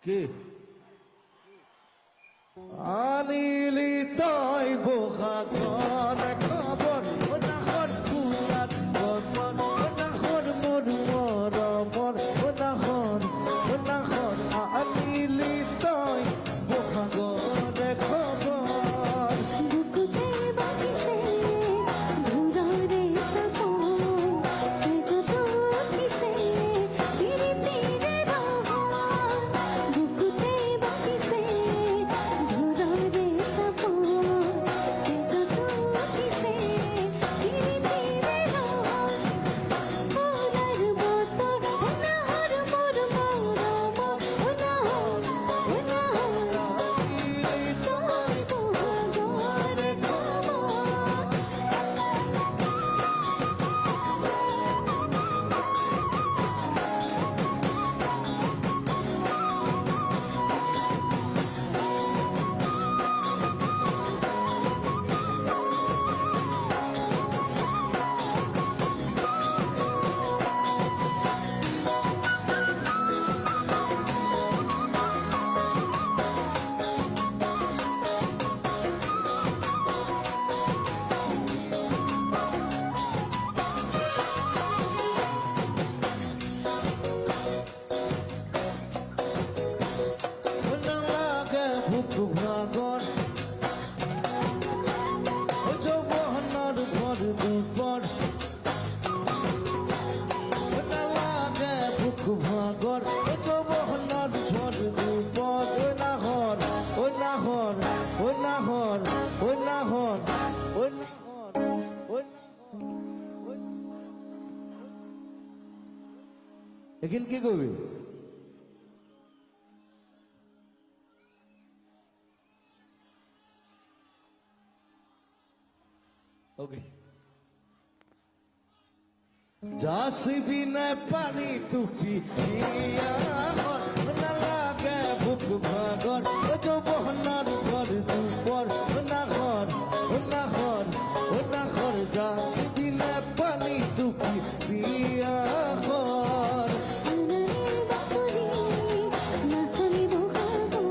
কে আনিলি তই বোকা ঘর খবর ওনাখন ফুলার বর্মন ওনাখন মরুমর মর ওনাখন আনিলি তই বোকা ঘর খবর বুকুতে বাজিছে ধুরারে সাপো যত কিসে ধীরে ধীরে রহ বুকুতে বাজিছে ধুরারে সাপো যত কিসে ধীরে ধীরে রহ ওনার বতর ওনার মোর মোর ওনার আনিলি তই তোর খবর লাগে বুক ভাগর ও যৌবনার ভর দুপর লাগে বুক ভাগর ও যৌবনার ভর দুপর ওই নাহর ওই নাহর ওই নাহর ওই নাহর ওই নাহর ওই এখন কি করবি ওকে যাসবি না পানি তুপি না লাগে বুক ভাগর ও যৌবনার ঘর দুপর না ঘর যাসবি না পানি তুপি পিয়া ঘর আনারে বাকুরি নাসলি বখাবো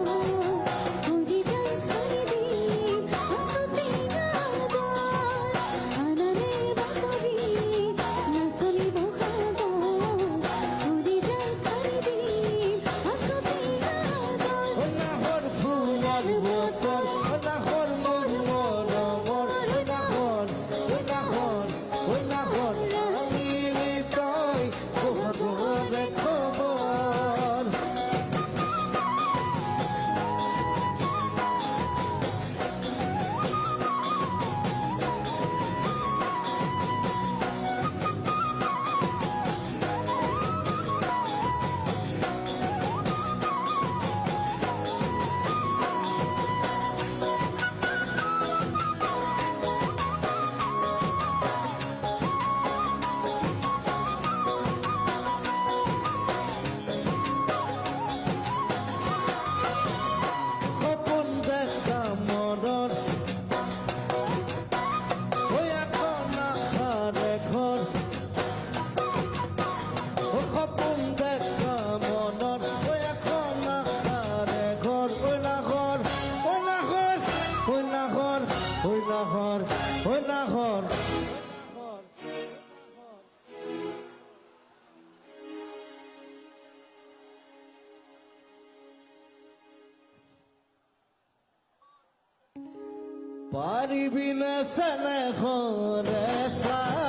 পুরি জান খরিদি আসতে গাবো আনারে বাকুরি নাসলি বখাবো পুরি জান খরিদি আসতে গাবো ও নাহর ফুয়ার বোতল ও নাহর মন মর ও নাহর আনিলি তই খবর খবর গোপন দেখা মরণ ওই এখন আখার ঘর ও গোপন দেখা মরণ ওই এখন আখার ঘর ওই নাহর ওই নাহর ওই নাহর ওই নাহর ওই নাহর পারিবি না সনে হরে সা